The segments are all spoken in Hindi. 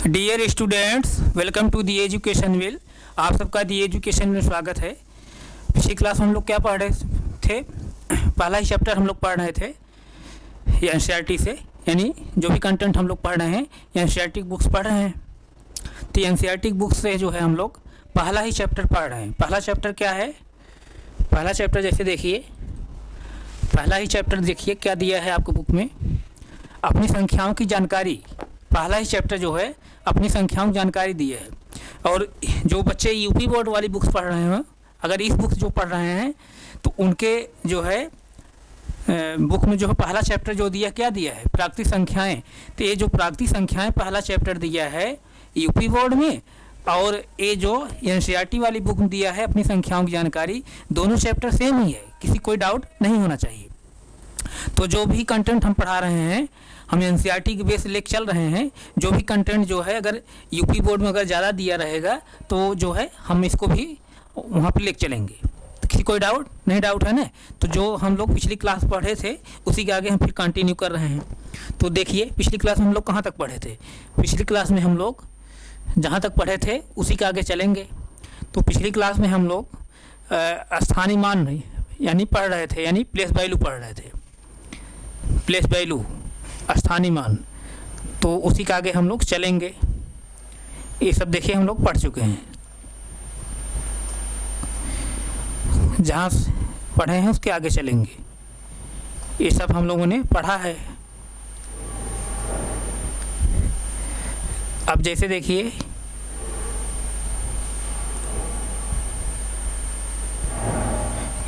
Dear students, welcome to the education wheel. आप सबका दी एजुकेशन में स्वागत है। पिछली क्लास में हम लोग क्या पढ़ रहे थे? पहला ही चैप्टर हम लोग पढ़ रहे थे एनसीईआरटी से, यानी जो भी कंटेंट हम लोग पढ़ रहे हैं एनसीईआरटी बुक्स पढ़ रहे हैं। तो एनसीईआरटी बुक्स से जो है हम लोग पहला ही चैप्टर पढ़ रहे हैं। पहला चैप्टर क्या है? पहला चैप्टर जैसे देखिए, पहला ही चैप्टर देखिए क्या दिया है आपको बुक में, अपनी संख्याओं की जानकारी। पहला ही चैप्टर जो है अपनी संख्याओं की जानकारी दी है। और जो बच्चे यूपी बोर्ड वाली बुक्स पढ़ रहे हैं, अगर इस बुक जो पढ़ रहे हैं तो उनके जो है बुक में जो है पहला चैप्टर जो दिया, क्या दिया है? प्राकृतिक संख्याएं। तो ये जो प्राकृतिक संख्याएं पहला चैप्टर दिया है यूपी बोर्ड में, और ये जो एनसीईआरटी वाली बुक में दिया है अपनी संख्याओं की जानकारी, दोनों चैप्टर सेम ही है, किसी कोई डाउट नहीं होना चाहिए। तो जो भी कंटेंट हम पढ़ा रहे हैं, हम एनसीईआरटी के बेस लेके चल रहे हैं। जो भी कंटेंट जो है अगर यूपी बोर्ड में अगर ज़्यादा दिया रहेगा तो जो है हम इसको भी वहाँ पे लेके चलेंगे। तो किसी कोई डाउट नहीं? डाउट है ना? तो जो हम लोग पिछली क्लास पढ़े थे उसी के आगे हम फिर कंटिन्यू कर रहे हैं। तो देखिए पिछली क्लास में हम लोग कहाँ तक पढ़े थे। पिछली क्लास में हम लोग जहाँ तक पढ़े थे उसी के आगे चलेंगे। तो पिछली क्लास में हम लोग स्थानीय मान यानी पढ़ रहे थे, यानी प्लेस वैल्यू पढ़ रहे थे। प्लेस वैल्यू, स्थानीय मान, तो उसी के आगे हम लोग चलेंगे। ये सब देखिए हम लोग पढ़ चुके हैं, जहाँ पढ़े हैं उसके आगे चलेंगे। ये सब हम लोगों ने पढ़ा है। अब जैसे देखिए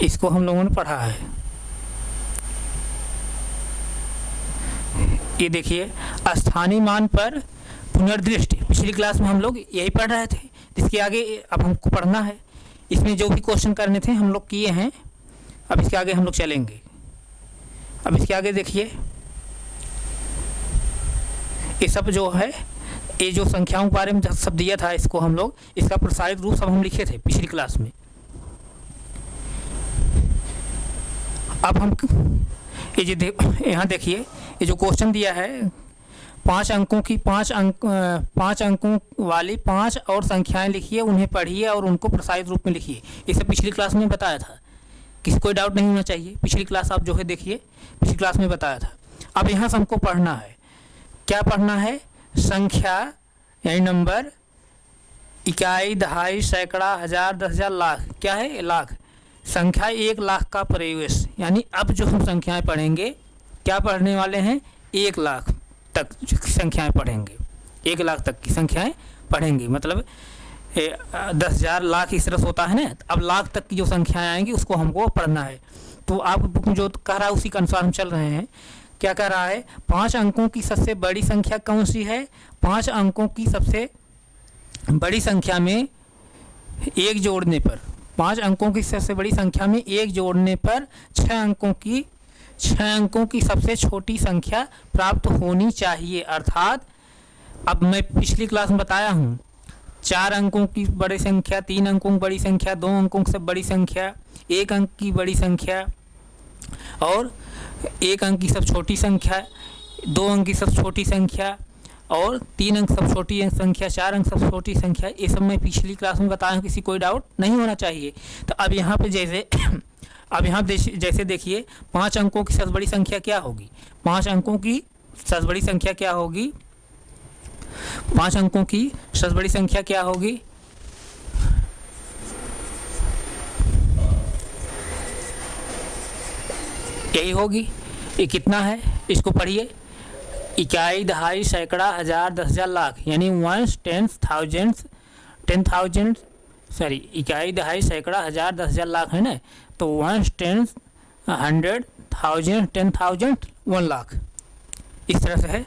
इसको हम लोगों ने पढ़ा है। ये देखिए स्थानीय मान पर पुनर्दृष्टि, पिछली क्लास में हम लोग यही पढ़ रहे थे। इसके आगे अब हमको पढ़ना है। इसमें जो भी क्वेश्चन करने थे हम लोग किए हैं। अब इसके आगे हम लोग चलेंगे। अब इसके आगे देखिए ये सब जो है, ये जो संख्याओं के बारे में सब दिया था, इसको हम लोग, इसका प्रसारित रूप सब हम लिखे थे पिछली क्लास में। अब हम ये जो यहाँ देखिए, ये जो क्वेश्चन दिया है 5 अंकों की 5 अंकों वाली 5 और संख्याएं लिखिए, उन्हें पढ़िए और उनको प्रसारित रूप में लिखिए। ये सब पिछली क्लास में बताया था, किसी कोई डाउट नहीं होना चाहिए। पिछली क्लास आप जो है देखिए, पिछली क्लास में बताया था। अब यहाँ से हमको पढ़ना है, क्या पढ़ना है? संख्या यानी नंबर, इकाई, दहाई, सैकड़ा, हजार, 10,000, लाख। क्या है? लाख। संख्या 1 लाख का प्रवेश, यानी अब जो हम संख्याएं पढ़ेंगे, क्या पढ़ने वाले हैं? 1 लाख तक संख्याएं पढ़ेंगे। 1 लाख तक की संख्याएं पढ़ेंगे, मतलब 10,000, लाख इस तरह से होता है ना। अब लाख तक की जो संख्याएं आएंगी उसको हमको पढ़ना है। तो आप बुक में जो कह रहा है उसी के अनुसार हम चल रहे हैं। क्या कह रहा है? 5 अंकों की सबसे बड़ी संख्या कौन सी है? 5 अंकों की सबसे बड़ी संख्या में 1 जोड़ने पर, 5 अंकों की सबसे बड़ी संख्या में 1 जोड़ने पर 6 अंकों की सबसे छोटी संख्या प्राप्त होनी चाहिए। अर्थात अब मैं पिछली क्लास में बताया हूँ, 4 अंकों की बड़ी संख्या, 3 अंकों की बड़ी संख्या, 2 अंकों की सब बड़ी संख्या, 1 अंक की बड़ी संख्या और 1 अंक की सब छोटी संख्या, 2 अंक की सब छोटी संख्या और 3 अंक सब छोटी संख्या, 4 अंक सब छोटी संख्या। ये सब मैं पिछली क्लास में बताया हूँ, किसी कोई डाउट नहीं होना चाहिए। तो अब यहाँ पे जैसे अब यहाँ जैसे देखिए 5 अंकों की सबसे बड़ी संख्या क्या होगी? 5 अंकों की सबसे बड़ी संख्या क्या होगी? 5 अंकों की सबसे बड़ी संख्या क्या होगी? यही होगी। ये कितना है? इसको पढ़िए। इकाई, दहाई, सैकड़ा, हजार, 10,000, लाख, यानी 1, 10,000 सॉरी, इकाई, दहाई, सैकड़ा, हजार, 10,000, लाख है ना। तो 1, 10, 100, 1000, 10,000, 1 लाख, इस तरह से है।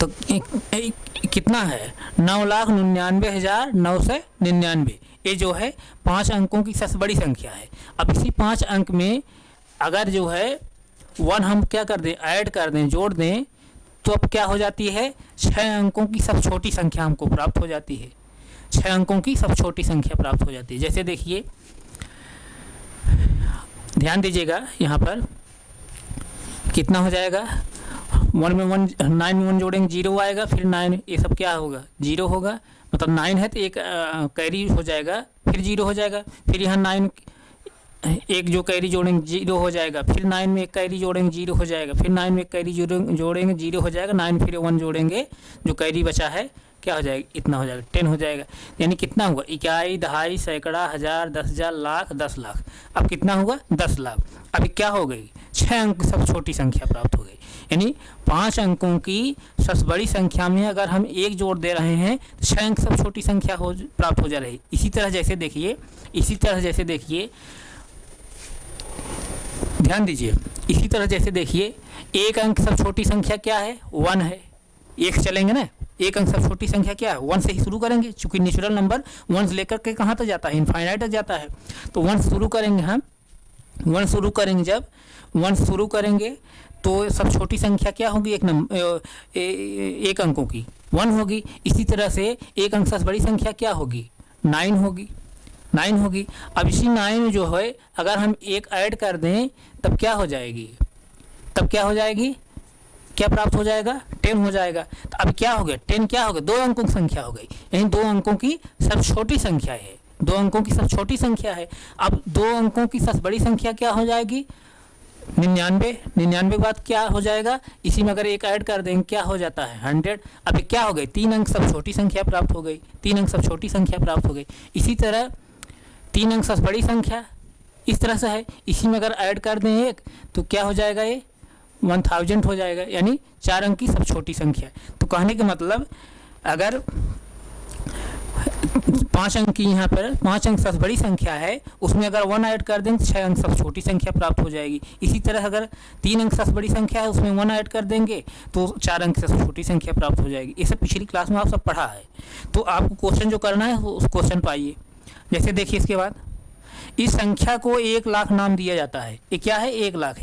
तो कितना है? 9,99,999। ये जो है 5 अंकों की सबसे बड़ी संख्या है। अब इसी 5 अंक में अगर जो है 1 हम क्या कर दें? ऐड कर दें, जोड़ दें, तो अब क्या हो जाती है? 6 अंकों की सब छोटी संख्या हमको प्राप्त हो जाती है। 6 अंकों की सब छोटी संख्या प्राप्त हो जाती है। जैसे देखिए, ध्यान दीजिएगा यहाँ पर कितना हो जाएगा? 1 में 1, 9 में 1 जोड़ेंगे 0 आएगा, फिर 9, ये सब क्या होगा 0 होगा, मतलब 9 है तो एक कैरी हो जाएगा, फिर 0 हो जाएगा, फिर यहाँ 9 एक जो कैरी जोड़ेंगे 0 हो जाएगा, फिर 9 में एक कैरी जोड़ेंगे 0 हो जाएगा, फिर 9 में एक कैरी जोड़ेंगे 0 हो जाएगा, 9 फिर 1 जोड़ेंगे, जो कैरी बचा है क्या हो जाएगा, इतना हो जाएगा 10 हो जाएगा। यानी कितना हुआ, इकाई, दहाई, सैकड़ा, हज़ार, 10,000, लाख, 10 लाख। अब कितना हुआ 10 लाख। अभी क्या हो गई 6 अंक सब छोटी संख्या प्राप्त हो गई। यानी 5 अंकों की सबसे बड़ी संख्या में अगर हम 1 जोड़ दे रहे हैं तो 6 अंक सब छोटी संख्या प्राप्त हो जा रही। इसी तरह जैसे देखिए ध्यान दीजिए, इसी तरह जैसे देखिए 1 अंक सब छोटी संख्या क्या है 1 है, 1 चलेंगे ना, 1 अंक सब छोटी संख्या क्या है 1 से ही शुरू करेंगे, चूंकि नेचुरल नंबर 1 से लेकर के कहाँ तक जाता है इनफाइनाइट तक जाता है। तो 1 शुरू करेंगे हम, 1 शुरू करेंगे, जब 1 शुरू करेंगे तो सब छोटी संख्या क्या होगी 1 अंकों की 1 होगी। इसी तरह से 1 अंक सबसे बड़ी संख्या क्या होगी 9 होगी, 9 होगी। अब इसी 9 में जो है अगर हम 1 ऐड कर दें तब क्या हो जाएगी, क्या प्राप्त हो जाएगा 10 हो जाएगा। तो अब क्या हो गया 10 क्या हो गया 2 अंकों की संख्या हो गई, यानी 2 अंकों की सब छोटी संख्या है, 2 अंकों की सब छोटी संख्या है। अब 2 अंकों की सबसे बड़ी संख्या क्या हो जाएगी 99, 99 के बाद क्या हो जाएगा, इसी में अगर 1 ऐड कर देंगे क्या हो जाता है 100। अब क्या हो गई 3 अंक सब छोटी संख्या प्राप्त हो गई, 3 अंक सब छोटी संख्या प्राप्त हो गई। इसी तरह 3 अंक सबसे बड़ी संख्या इस तरह से है, इसी में अगर ऐड कर दें 1 तो क्या हो जाएगा ये 1000 हो जाएगा, यानी 4 अंक की सब छोटी संख्या। तो कहने का मतलब अगर 5 अंक की यहाँ पर 5 अंक सबसे बड़ी संख्या है, उसमें अगर 1 ऐड कर दें तो 6 अंक सबसे छोटी संख्या प्राप्त हो जाएगी। इसी तरह अगर 3 अंक सबसे बड़ी संख्या है, उसमें 1 ऐड कर देंगे तो 4 अंक सबसे छोटी संख्या प्राप्त हो जाएगी। ये सब पिछली क्लास में आप सब पढ़ा है। तो आपको क्वेश्चन जो करना है उस क्वेश्चन पर आइए। जैसे देखिए इसके बाद इस संख्या को 1 लाख नाम दिया जाता है। ये क्या है 1 लाख,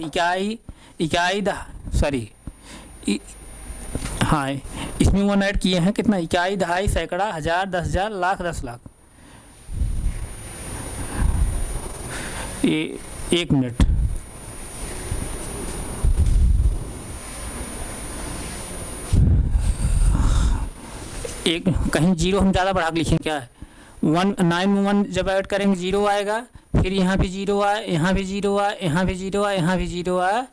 हाँ इसमें 1 ऐड किए हैं, कितना इकाई, दहाई, सैकड़ा, हज़ार, 10,000, लाख, 10 लाख। ये 1 मिनट, एक कहीं 0 हम ज़्यादा बढ़ा के लिखें क्या है 9 में 1 जब ऐड करेंगे 0 आएगा, फिर यहाँ भी 0 आए, यहाँ भी 0 आए, यहाँ भी 0 आए, यहाँ भी 0 आए,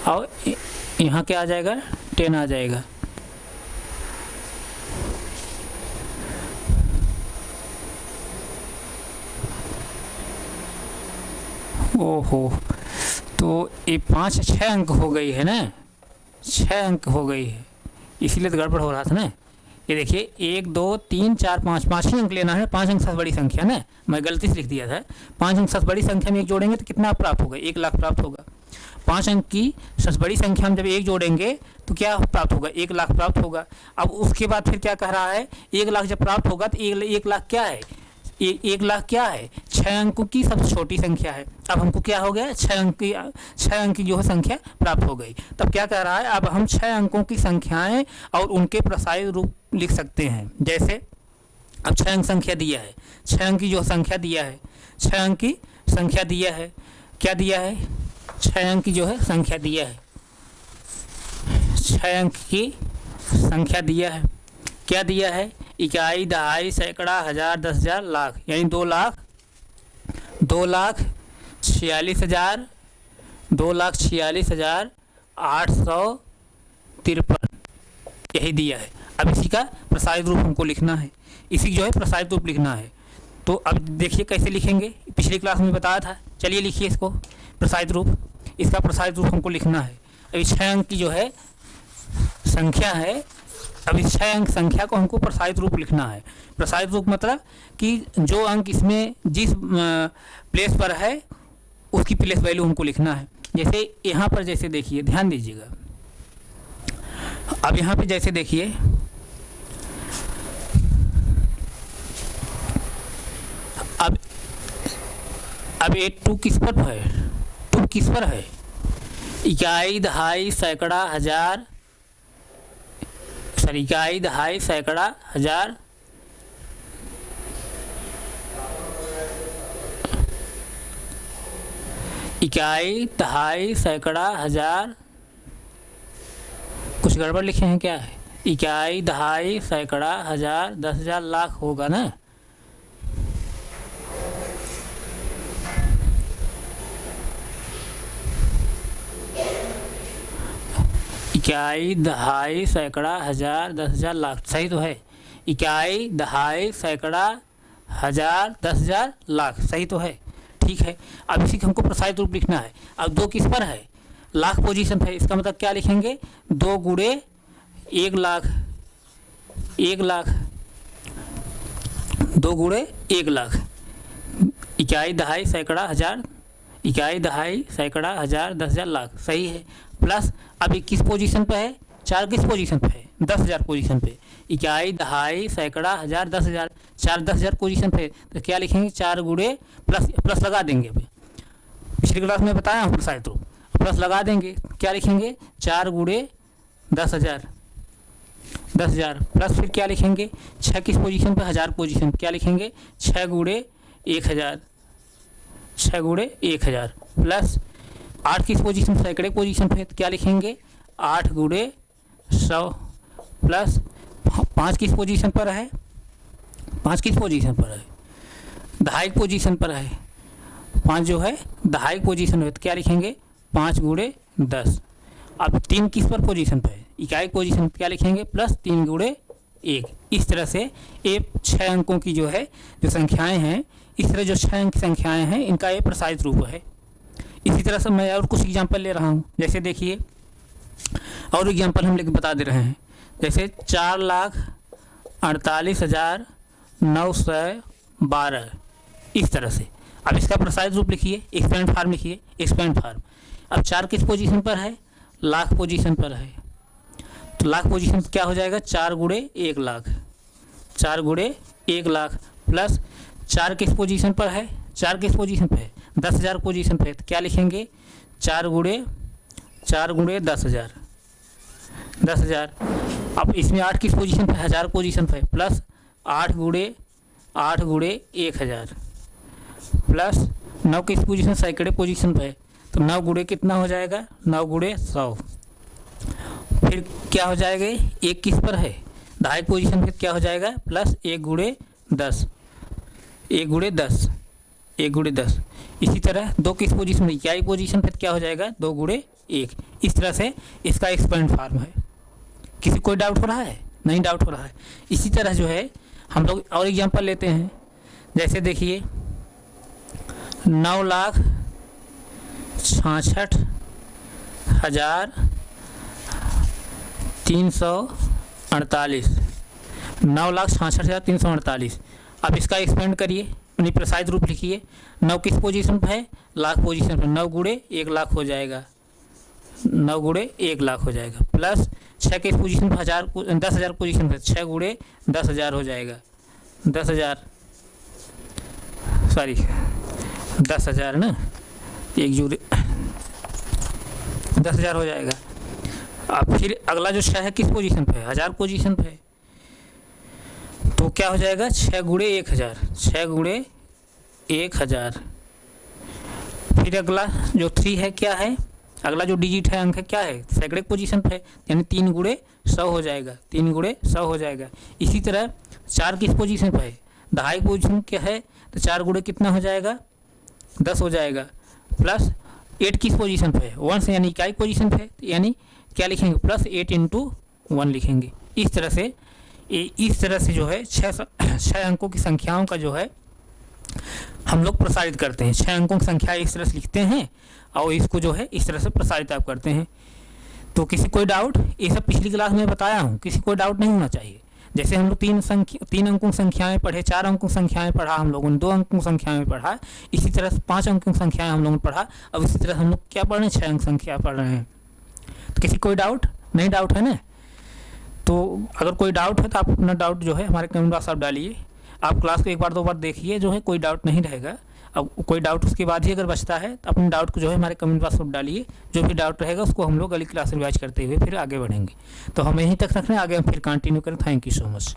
और यहाँ क्या आ जाएगा 10 आ जाएगा। ओहो, तो ये 6 अंक हो गई है ना, 6 अंक हो गई है, इसीलिए तो गड़बड़ हो रहा था ना। ये देखिए 1 2 3 4 5 ही अंक लेना है, 5 अंक सबसे बड़ी संख्या ना, मैं गलती से लिख दिया था। 5 अंक सबसे बड़ी संख्या में 1 जोड़ेंगे तो कितना प्राप्त होगा 1 लाख प्राप्त होगा। 5 अंक की सबसे बड़ी संख्या में जब 1 जोड़ेंगे तो क्या प्राप्त होगा 1 लाख प्राप्त होगा। अब उसके बाद फिर क्या कह रहा है 1 लाख जब प्राप्त होगा तो 1 लाख क्या है 1 लाख क्या है 6 अंकों की सबसे छोटी संख्या है। अब हमको क्या हो गया 6 अंक की जो है संख्या प्राप्त हो गई। तब क्या कह रहा है अब हम 6 अंकों की संख्याएं और उनके प्रसारित रूप लिख सकते हैं। जैसे अब 6 अंक संख्या दिया है, 6 अंक की जो संख्या दिया है, 6 अंक की संख्या दिया है, क्या दिया है 6 अंक की जो है संख्या दिया है, 6 अंक की संख्या दिया है, क्या दिया है इकाई, दहाई, सैकड़ा, हज़ार, 10,000, लाख, यानी 2,46,000 2,46,853 यही दिया है। अब इसी का प्रसारित रूप हमको लिखना है, इसी जो है प्रसारित रूप लिखना है। तो अब देखिए कैसे लिखेंगे, पिछली क्लास में बताया था। चलिए लिखिए इसको प्रसारित रूप, इसका प्रसारित रूप हमको लिखना है। अभी 6 अंक की जो है संख्या है, अब इस 6 अंक संख्या को हमको प्रसारित रूप लिखना है। प्रसारित रूप मतलब कि जो अंक इसमें जिस प्लेस पर है उसकी प्लेस वैल्यू हमको लिखना है। जैसे यहाँ पर जैसे देखिए ध्यान दीजिएगा, अब यहाँ पे जैसे देखिए अब ये 2 किस पर है 2 किस पर है इकाई, दहाई, सैकड़ा, हज़ार, इकाई, दहाई, सैकड़ा, हज़ार, इकाई, दहाई, सैकड़ा, हजार, कुछ गड़बड़ लिखे हैं क्या है? इकाई, दहाई, सैकड़ा, हजार, 10,000, लाख होगा ना। इकाई, दहाई, सैकड़ा, हजार, 10,000, लाख, सही तो है। इकाई, दहाई, सैकड़ा, हजार, 10,000, लाख, सही तो है। ठीक है, अब इसी को हमको प्रसारित रूप लिखना है। अब 2 किस पर है? लाख पोजीशन है। इसका मतलब क्या लिखेंगे? 2 गुणे 1 लाख, 1 लाख, 2 गुणे 1 लाख। इकाई, दहाई, सैकड़ा, हजार, इकाई, दहाई, सैकड़ा, हजार, 10,000, लाख, सही है। प्लस अब 21 पोजीशन पे है, 4 किस पोजीशन पे है? 10,000 पोजीशन पे। इकाई, दहाई, सैकड़ा, हजार, 10,000, 4 10,000 पोजीशन पे, तो क्या लिखेंगे? 4 गुणे प्लस लगा देंगे। अभी पिछली क्लास में बताया हूँ प्रसारित रूप, प्लस लगा देंगे। क्या लिखेंगे? 4 गुणे 10,000, 10,000, प्लस फिर क्या लिखेंगे? 6 किस पोजीशन पे? 1000 पोजीशन, क्या लिखेंगे? 6 गुणे 1,000, 6 गुणे 1,000, प्लस 8 किस पोजीशन? सैकड़े पोजीशन पे, तो क्या लिखेंगे? 8 गुणे 100, प्लस 5 किस पोजीशन पर है? 5 किस पोजीशन पर है? दहाई पोजीशन पर है। 5 जो है दहाई पोजीशन है, तो क्या लिखेंगे? 5 गुणे 10। अब 3 किस पर पोजीशन पर है? इकाई पोजीशन, क्या लिखेंगे? प्लस 3 गुणे 1। इस तरह से ये 6 अंकों की जो है जो संख्याएं हैं, इस तरह जो 6 अंक की संख्याएं हैं, इनका ये प्रसारित रूप है। इसी तरह से मैं और कुछ एग्जाम्पल ले रहा हूँ। जैसे देखिए, और एग्जाम्पल हम लेकर बता दे रहे हैं। जैसे 4,48,912, इस तरह से। अब इसका प्रसारित रूप लिखिए, एक्सपेंड फार्म लिखिए, एक्सपेंड फार्म। अब 4 किस पोजीशन पर है? लाख पोजीशन पर है, तो लाख पोजीशन क्या हो जाएगा? 4 गुणे 1 लाख, 4 गुणे 1 लाख, प्लस 4 किस पोजीशन पर है? 4 किस पोजीशन पर है? 10,000 पोजीशन पे, तो क्या लिखेंगे? 4 गुणे 10,000, 10,000। अब इसमें 8 किस पोजीशन पे? 1000 पोजीशन पे, प्लस 8 गुणे 1,000, प्लस 9 किस पोजीशन? सैकड़े पोजीशन पे, तो 9 गुणे कितना हो जाएगा? 9 गुणे 100। फिर क्या हो जाएगा? 1 किस पर है? दहाई पोजीशन पे, क्या हो जाएगा? प्लस 1 गुणे 10, 1 गुणे 10, 1 गुणे 10। इसी तरह 2 किस पोजीशन में? इकाई पोजीशन पे, क्या हो जाएगा? 2 गुणे 1। इस तरह से इसका एक्सपेंड फार्म है। किसी कोई डाउट हो रहा है? नहीं डाउट हो रहा है। इसी तरह जो है हम लोग और एग्जांपल लेते हैं। जैसे देखिए, 9,66,348, 9,66,348। अब इसका एक्सपेंड करिए, यानी प्रसारित रूप लिखिए। 9 किस पोजीशन पर है? लाख पोजीशन पर, 9 गुणे 1 लाख हो जाएगा, 9 गुणे 1 लाख हो जाएगा, प्लस 6 किस पोजीशन पर? 10,000 पोजीशन पर, 6 गुणे 10,000 हो जाएगा, 10,000, सॉरी 10,000 ना, 1 जुड़े 10,000 हो जाएगा। अब फिर अगला जो 6 है किस पोजीशन पे है? 1000 पोजीशन पे है, तो क्या हो जाएगा? 6 गुणे 1,000, 6 गुणे 1,000। फिर अगला जो 3 है क्या है? अगला जो डिजिट है, अंक है, क्या है? सैकड़े पोजीशन पे है, यानी 3 गुणे 100 हो जाएगा, 3 गुणे 100 हो जाएगा। इसी तरह 4 किस पोजीशन पे है? दहाई पोजीशन क्या है? तो 4 गुणे कितना हो जाएगा? 10 हो जाएगा, प्लस 8 किस पोजीशन पे है? 1 से, यानी इकाई पोजीशन पे, यानी क्या लिखेंगे? प्लस 8 × 1 लिखेंगे। इस तरह से जो है 6 अंकों की संख्याओं का जो है हम लोग प्रसारित करते हैं। 6 अंकों की संख्या इस तरह से लिखते हैं और इसको जो है इस तरह से प्रसारित आप करते हैं। तो किसी कोई डाउट? ये सब पिछली क्लास में बताया हूँ, किसी कोई डाउट नहीं होना चाहिए। जैसे हम लोग 3 अंकों की संख्याएं पढ़े, 4 अंकों की संख्याएं पढ़ा हम लोगों ने, 2 अंकों की संख्याएं पढ़ा, इसी तरह से 5 अंकों की संख्याएं हम लोगों ने पढ़ा। अब इसी तरह हम लोग क्या पढ़ रहे हैं? 6 अंक संख्या पढ़ रहे हैं। तो किसी कोई डाउट? नहीं डाउट है ना? तो अगर कोई डाउट है तो आप अपना डाउट जो है हमारे कमेंट बॉक्स आप डालिए। आप क्लास को 1 बार 2 बार देखिए, जो है कोई डाउट नहीं रहेगा। अब कोई डाउट उसके बाद ही अगर बचता है तो अपने डाउट को जो है हमारे कमेंट बॉक्स में डालिए। जो भी डाउट रहेगा उसको हम लोग अगली क्लास रिवाइज करते हुए फिर आगे बढ़ेंगे। तो हम यहीं तक रख रहे हैं, आगे हम फिर कंटिन्यू करें। Thank you so much.